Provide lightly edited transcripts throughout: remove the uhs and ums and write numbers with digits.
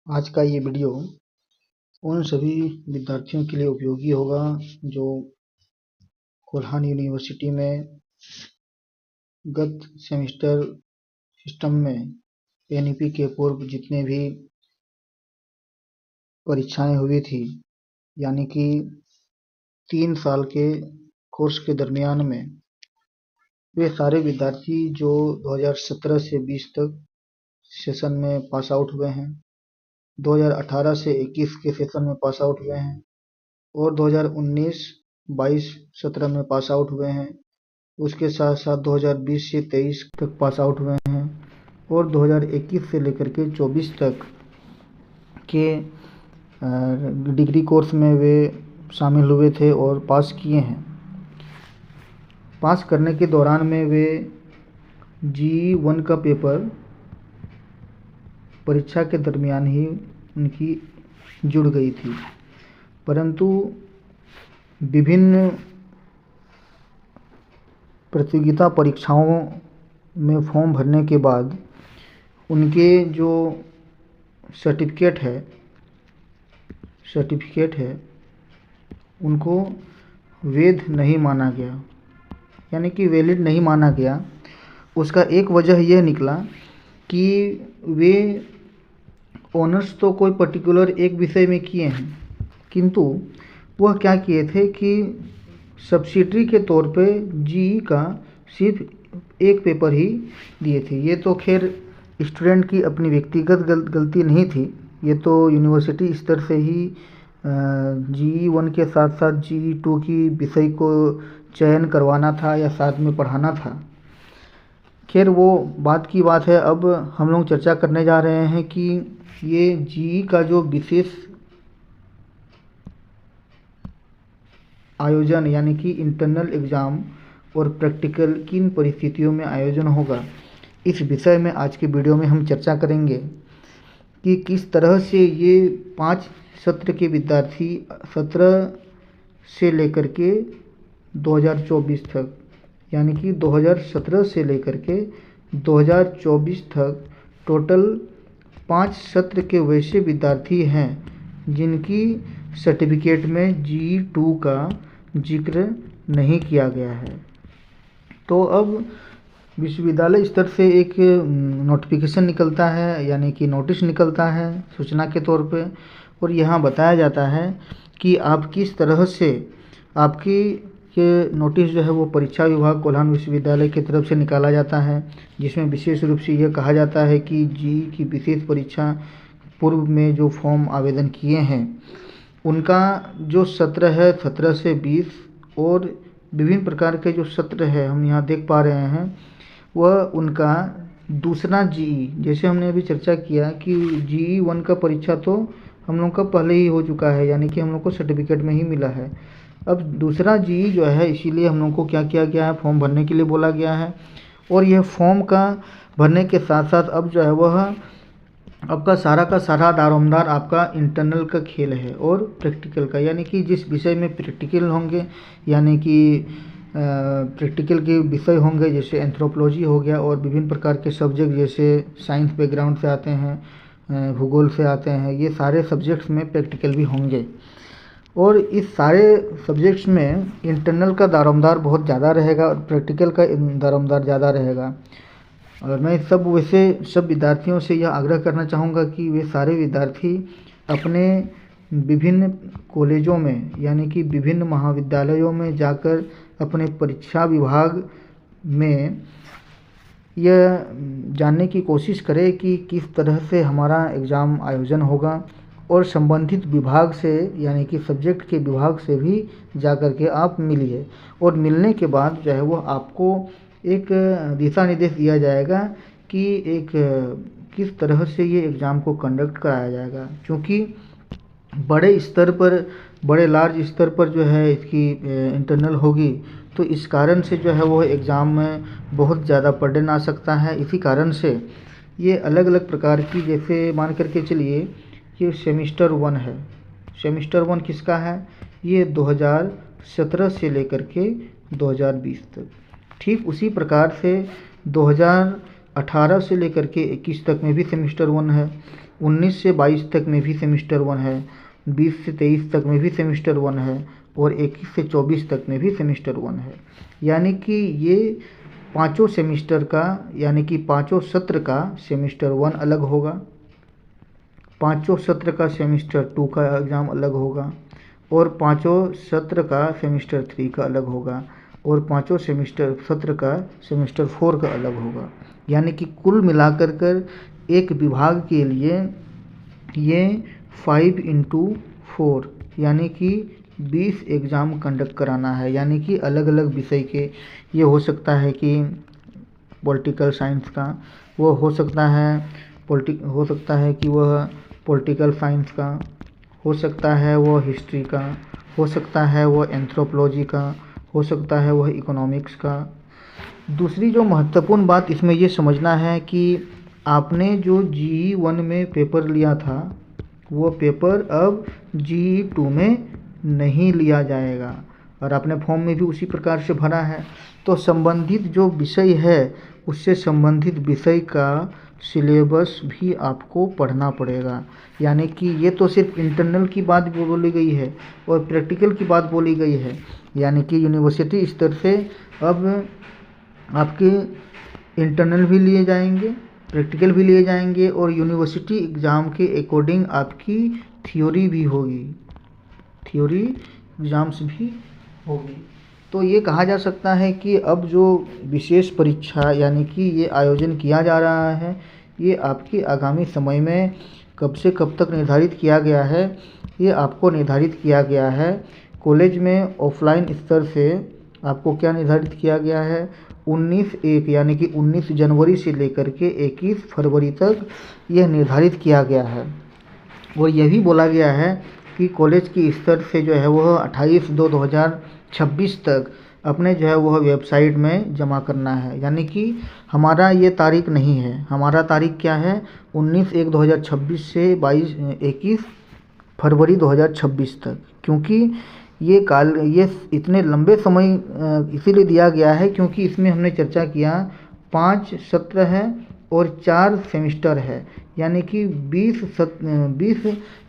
आज का ये वीडियो उन सभी विद्यार्थियों के लिए उपयोगी होगा जो कोल्हान यूनिवर्सिटी में गत सेमेस्टर सिस्टम में एनईपी के पूर्व जितने भी परीक्षाएं हुई थी, यानी कि 3 साल के कोर्स के दरमियान में वे सारे विद्यार्थी जो 2017 से 20 तक सेशन में पास आउट हुए हैं, 2018 से 21 के सेशन में पास आउट हुए हैं और 2019, 22, 17 में पास आउट हुए हैं। उसके साथ साथ 2020 से 23 तक पास आउट हुए हैं और 2021 से लेकर के 24 तक के डिग्री कोर्स में वे शामिल हुए थे और पास किए हैं। पास करने के दौरान में वे GE1 का पेपर परीक्षा के दरमियान ही उनकी जुड़ गई थी, परंतु विभिन्न प्रतियोगिता परीक्षाओं में फॉर्म भरने के बाद उनके जो सर्टिफिकेट है उनको वैध नहीं माना गया, यानी कि वैलिड नहीं माना गया। उसका एक वजह यह निकला कि वे ऑनर्स तो कोई पर्टिकुलर एक विषय में किए हैं, किंतु वह क्या किए थे कि सब्सिडरी के तौर पे GE का सिर्फ एक पेपर ही दिए थे। ये तो खैर स्टूडेंट की अपनी व्यक्तिगत गलती नहीं थी, ये तो यूनिवर्सिटी स्तर से ही GE1 के साथ साथ GE2 की विषय को चयन करवाना था या साथ में पढ़ाना था। खैर वो बात की बात है। अब हम लोग चर्चा करने जा रहे हैं कि ये GE का जो विशेष आयोजन यानी कि इंटरनल एग्ज़ाम और प्रैक्टिकल किन परिस्थितियों में आयोजन होगा, इस विषय में आज के वीडियो में हम चर्चा करेंगे कि किस तरह से ये 5 सत्र के विद्यार्थी 17 से लेकर के 2024 तक, यानी कि 2017 से लेकर के 2024 तक टोटल 5 सत्र के वैसे विद्यार्थी हैं जिनकी सर्टिफिकेट में GE2 का जिक्र नहीं किया गया है। तो अब विश्वविद्यालय स्तर से एक नोटिफिकेशन निकलता है, यानी कि नोटिस निकलता है सूचना के तौर पे, और यहाँ बताया जाता है कि आप किस तरह से आपकी ये नोटिस जो है वो परीक्षा विभाग कोल्हान विश्वविद्यालय की तरफ से निकाला जाता है, जिसमें विशेष रूप से यह कहा जाता है कि GE की विशेष परीक्षा पूर्व में जो फॉर्म आवेदन किए हैं उनका जो सत्र है 17 से 20 और विभिन्न प्रकार के जो सत्र है हम यहाँ देख पा रहे हैं, वह उनका दूसरा GE, जैसे हमने अभी चर्चा किया कि GE1 का परीक्षा तो हम लोग का पहले ही हो चुका है, यानी कि हम लोग को सर्टिफिकेट में ही मिला है। अब दूसरा GE जो है, इसीलिए हम लोग को क्या किया गया है, फॉर्म भरने के लिए बोला गया है। और यह फॉर्म का भरने के साथ साथ अब जो है वह आपका सारा का सारा दारोमदार आपका इंटरनल का खेल है और प्रैक्टिकल का, यानी कि जिस विषय में प्रैक्टिकल होंगे, यानी कि प्रैक्टिकल के विषय होंगे जैसे एंथ्रोपोलॉजी हो गया और विभिन्न प्रकार के सब्जेक्ट जैसे साइंस बैकग्राउंड से आते हैं, भूगोल से आते हैं, ये सारे सब्जेक्ट्स में प्रैक्टिकल भी होंगे। और इस सारे सब्जेक्ट्स में इंटरनल का दारोमदार बहुत ज़्यादा रहेगा और प्रैक्टिकल का दारोमदार ज़्यादा रहेगा। और मैं वैसे सब विद्यार्थियों से यह आग्रह करना चाहूँगा कि वे सारे विद्यार्थी अपने विभिन्न कॉलेजों में, यानी कि विभिन्न महाविद्यालयों में जाकर अपने परीक्षा विभाग में यह जानने की कोशिश करें कि किस तरह से हमारा एग्ज़ाम आयोजन होगा, और संबंधित विभाग से, यानी कि सब्जेक्ट के विभाग से भी जाकर के आप मिलिए। और मिलने के बाद जो है वो आपको एक दिशा निर्देश दिया जाएगा कि एक किस तरह से ये एग्ज़ाम को कंडक्ट कराया जाएगा, क्योंकि बड़े स्तर पर, बड़े लार्ज स्तर पर जो है इसकी इंटरनल होगी, तो इस कारण से जो है वो एग्ज़ाम में बहुत ज़्यादा बर्डन आ सकता है। इसी कारण से ये अलग अलग प्रकार की, जैसे मान करके चलिए ये सेमेस्टर 1 है। सेमेस्टर 1 किसका है? ये 2017 से लेकर के 2020 तक। ठीक उसी प्रकार से 2018 से लेकर के 21 तक में भी सेमेस्टर 1 है, 19 से 22 तक में भी सेमेस्टर 1 है, 20 से 23 तक में भी सेमेस्टर 1 है और 21 से 24 तक में भी सेमेस्टर 1 है। यानी कि ये पाँचों सेमेस्टर का यानी कि पाँचों सत्र का सेमेस्टर 1 अलग होगा, पाँचों सत्र का सेमेस्टर 2 का एग्ज़ाम अलग होगा और पाँचों सत्र का सेमेस्टर 3 का अलग होगा और पाँचों सेमेस्टर सत्र का सेमेस्टर 4 का अलग होगा। यानी कि कुल मिलाकर कर एक विभाग के लिए ये 5x4 यानी कि 20 एग्ज़ाम कंडक्ट कराना है। यानी कि अलग अलग विषय के, ये हो सकता है कि पॉलिटिकल साइंस का, वो हो सकता है कि वह पॉलिटिकल साइंस का, हो सकता है वो हिस्ट्री का, हो सकता है वो एंथ्रोपोलॉजी का, हो सकता है वह इकोनॉमिक्स का। दूसरी जो महत्वपूर्ण बात इसमें ये समझना है कि आपने जो GE 1 में पेपर लिया था वो पेपर अब GE 2 में नहीं लिया जाएगा और आपने फॉर्म में भी उसी प्रकार से भरा है। तो संबंधित जो विषय है उससे संबंधित विषय का सिलेबस भी आपको पढ़ना पड़ेगा। यानी कि ये तो सिर्फ इंटरनल की बात बोली गई है और प्रैक्टिकल की बात बोली गई है। यानी कि यूनिवर्सिटी स्तर से अब आपके इंटरनल भी लिए जाएंगे, प्रैक्टिकल भी लिए जाएंगे और यूनिवर्सिटी एग्ज़ाम के अकॉर्डिंग आपकी थ्योरी भी होगी, थ्योरी एग्ज़ाम्स भी होगी। तो ये कहा जा सकता है कि अब जो विशेष परीक्षा यानी कि ये आयोजन किया जा रहा है ये आपके आगामी समय में कब से कब तक निर्धारित किया गया है, ये आपको निर्धारित किया गया है कॉलेज में ऑफलाइन स्तर से। आपको क्या निर्धारित किया गया है, 19/1 यानी कि 19 जनवरी से लेकर के 21 फरवरी तक यह निर्धारित किया गया है। और यह भी बोला गया है कि कॉलेज की स्तर से जो है वह 28/2/2026 तक अपने जो है वह वेबसाइट में जमा करना है। यानी कि हमारा ये तारीख नहीं है, हमारा तारीख क्या है 19/1/2026 से 21 फरवरी 2026 तक। क्योंकि ये इतने लंबे समय इसीलिए दिया गया है क्योंकि इसमें हमने चर्चा किया 5 सत्र है और 4 सेमेस्टर है। यानी कि 20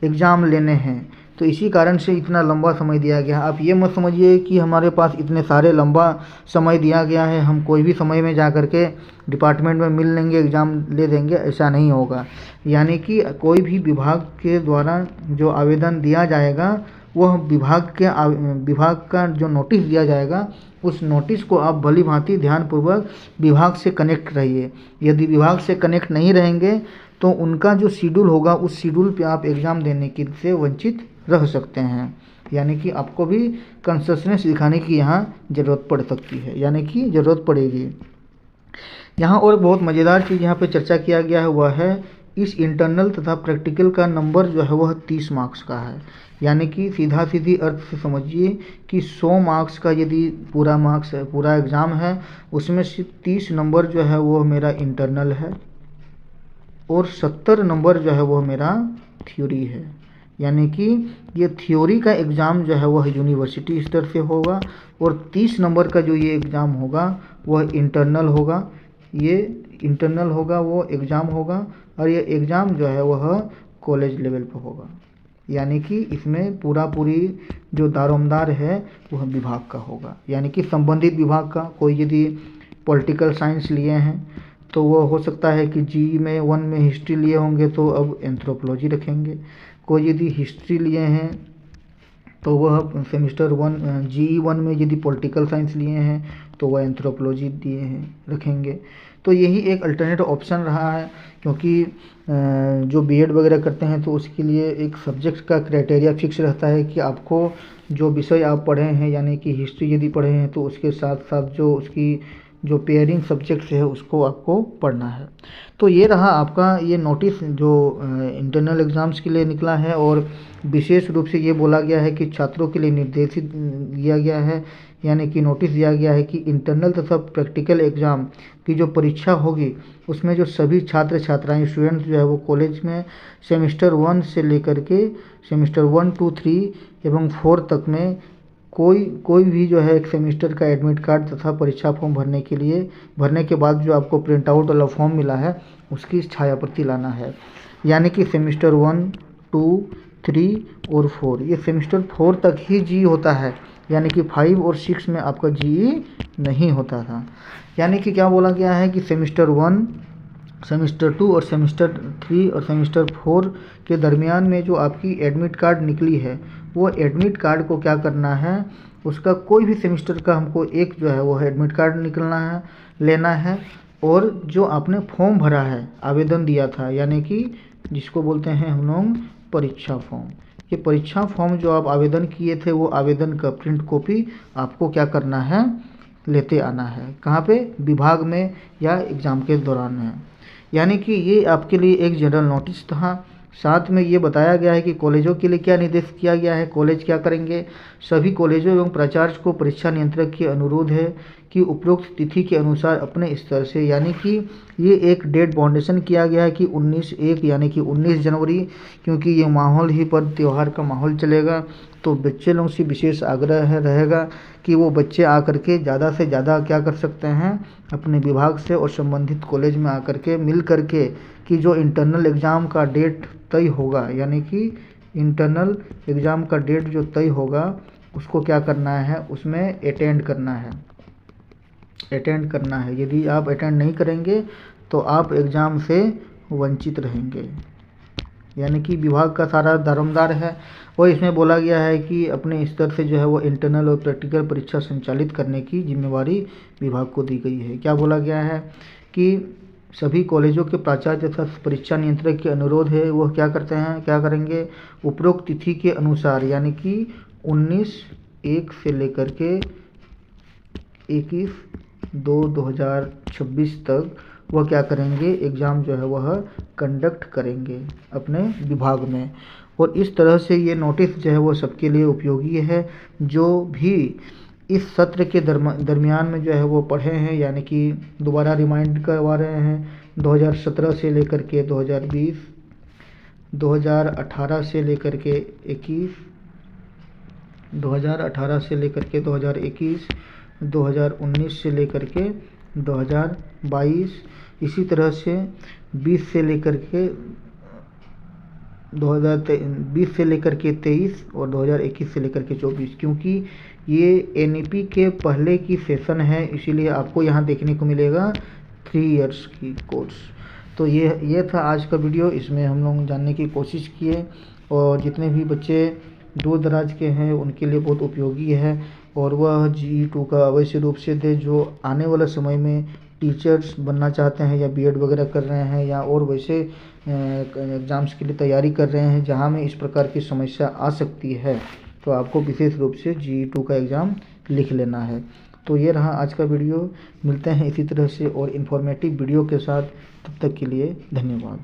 एग्ज़ाम लेने हैं, तो इसी कारण से इतना लंबा समय दिया गया। आप ये मत समझिए कि हमारे पास इतने सारे लंबा समय दिया गया है, हम कोई भी समय में जा कर के डिपार्टमेंट में मिल लेंगे, एग्ज़ाम ले देंगे, ऐसा नहीं होगा। यानी कि कोई भी विभाग के द्वारा जो आवेदन दिया जाएगा वह विभाग का जो नोटिस दिया जाएगा उस नोटिस को आप भली भांति ध्यानपूर्वक विभाग से कनेक्ट रहिए। यदि विभाग से कनेक्ट नहीं रहेंगे तो उनका जो शेड्यूल होगा उस शेड्यूल पे आप एग्ज़ाम देने के से वंचित रह सकते हैं। यानी कि आपको भी कंसिस्टेंसी दिखाने की यहाँ ज़रूरत पड़ सकती है, यानी कि ज़रूरत पड़ेगी। यहाँ और बहुत मज़ेदार चीज़ यहाँ पे चर्चा किया गया है वह है इस इंटरनल तथा प्रैक्टिकल का नंबर जो है वह 30 मार्क्स का है। यानी कि सीधा सीधी अर्थ से समझिए कि 100 मार्क्स का यदि पूरा एग्ज़ाम है उसमें से 30 नंबर जो है वो मेरा इंटरनल है और 70 नंबर जो है वह मेरा थ्योरी है। यानी कि ये थ्योरी का एग्ज़ाम जो है वह यूनिवर्सिटी स्तर से होगा और 30 नंबर का जो ये एग्ज़ाम होगा वह इंटरनल होगा। ये इंटरनल होगा, वो एग्ज़ाम होगा और ये एग्ज़ाम जो है वह कॉलेज लेवल पर होगा। यानी कि इसमें पूरी जो दारोमदार है वह विभाग का होगा, यानी कि संबंधित विभाग का। कोई यदि पॉलिटिकल साइंस लिए हैं तो वो हो सकता है कि GE 1 में हिस्ट्री लिए होंगे तो अब एंथ्रोपोलॉजी रखेंगे। कोई यदि हिस्ट्री लिए हैं तो वह सेमेस्टर 1 GE 1 में यदि पॉलिटिकल साइंस लिए हैं तो वह एंथ्रोपोलॉजी रखेंगे। तो यही एक अल्टरनेट ऑप्शन रहा है क्योंकि जो B.Ed वगैरह करते हैं तो उसके लिए एक सब्जेक्ट का क्राइटेरिया फिक्स रहता है कि आपको जो विषय आप पढ़े हैं, यानी कि हिस्ट्री यदि पढ़े हैं तो उसके साथ साथ जो उसकी जो पेयरिंग सब्जेक्ट्स है उसको आपको पढ़ना है। तो ये रहा आपका ये नोटिस जो इंटरनल एग्ज़ाम्स के लिए निकला है और विशेष रूप से ये बोला गया है कि छात्रों के लिए निर्देशित दिया गया है, यानी कि नोटिस दिया गया है कि इंटरनल तथा प्रैक्टिकल एग्ज़ाम की जो परीक्षा होगी उसमें जो सभी छात्र छात्राएं स्टूडेंट्स जो है वो कॉलेज में सेमेस्टर 1 से लेकर के सेमेस्टर 1, 2, 3 एवं 4 तक में कोई भी जो है एक सेमेस्टर का एडमिट कार्ड तथा परीक्षा फॉर्म भरने के बाद जो आपको प्रिंट आउट वाला फॉर्म मिला है उसकी छाया प्रति लाना है। यानी कि सेमेस्टर 1, 2, 3 और 4, ये सेमेस्टर 4 तक ही जी होता है, यानी कि 5 और 6 में आपका जी नहीं होता था। यानी कि क्या बोला गया है कि सेमेस्टर 1, सेमेस्टर 2 और सेमेस्टर 3 और सेमेस्टर 4 के दरमियान में जो आपकी एडमिट कार्ड निकली है, वो एडमिट कार्ड को क्या करना है, उसका कोई भी सेमेस्टर का हमको एक जो है वो एडमिट कार्ड निकलना है, लेना है, और जो आपने फॉर्म भरा है, आवेदन दिया था, यानी कि जिसको बोलते हैं हम लोग परीक्षा फॉर्म, ये परीक्षा फॉर्म जो आप आवेदन किए थे, वो आवेदन का प्रिंट कॉपी आपको क्या करना है, लेते आना है। कहाँ पे? विभाग में या एग्ज़ाम के दौरान है। यानी कि ये आपके लिए एक जनरल नोटिस था। साथ में ये बताया गया है कि कॉलेजों के लिए क्या निर्देश किया गया है, कॉलेज क्या करेंगे। सभी कॉलेजों एवं प्राचार्य को परीक्षा नियंत्रक की अनुरोध है कि उपरोक्त तिथि के अनुसार अपने स्तर से, यानी कि ये एक डेट बाउंडेशन किया गया है कि 19/1 यानी कि 19 जनवरी, क्योंकि ये माहौल ही पर त्यौहार का माहौल चलेगा, तो बच्चे लोगों से विशेष आग्रह रहेगा कि वो बच्चे आकर के ज़्यादा से ज़्यादा क्या कर सकते हैं, अपने विभाग से और संबंधित कॉलेज में आकर के मिल कर के कि जो इंटरनल एग्ज़ाम का डेट तय होगा, यानी कि इंटरनल एग्ज़ाम का डेट जो तय होगा उसको क्या करना है, उसमें अटेंड करना है, अटेंड करना है। यदि आप अटेंड नहीं करेंगे तो आप एग्ज़ाम से वंचित रहेंगे। यानी कि विभाग का सारा दारोमदार है, और इसमें बोला गया है कि अपने स्तर से जो है वो इंटरनल और प्रैक्टिकल परीक्षा संचालित करने की जिम्मेवारी विभाग को दी गई है। क्या बोला गया है कि सभी कॉलेजों के प्राचार्य तथा परीक्षा नियंत्रक के अनुरोध है, वो क्या करते हैं, क्या करेंगे, उपरोक्त तिथि के अनुसार, यानी कि 19/1 से लेकर के 21/2/2026 तक वह क्या करेंगे, एग्ज़ाम जो है वह कंडक्ट करेंगे अपने विभाग में। और इस तरह से ये नोटिस जो है वो सबके लिए उपयोगी है, जो भी इस सत्र के दरमियान में जो है वो पढ़े हैं, यानी कि दोबारा रिमाइंड करवा रहे हैं 2017 से लेकर के 2020, 2018 से लेकर के 21, 2018 से लेकर के 2021, 2019 से लेकर के 2022, इसी तरह से 20 से लेकर के 2020 से लेकर के 23 और 2021 से लेकर के 24, क्योंकि ये एनईपी के पहले की सेशन है, इसीलिए आपको यहाँ देखने को मिलेगा 3 इयर्स की कोर्स। तो ये था आज का वीडियो। इसमें हम लोग जानने की कोशिश किए, और जितने भी बच्चे दूर दराज के हैं उनके लिए बहुत उपयोगी है, और वह GE2 का अवश्य रूप से दे, जो आने वाला समय में टीचर्स बनना चाहते हैं या बीएड वगैरह कर रहे हैं या और वैसे एग्ज़ाम्स के लिए तैयारी कर रहे हैं जहां में इस प्रकार की समस्या आ सकती है, तो आपको विशेष रूप से GE2 का एग्ज़ाम लिख लेना है। तो ये रहा आज का वीडियो। मिलते हैं इसी तरह से और इन्फॉर्मेटिव वीडियो के साथ, तब तक के लिए धन्यवाद।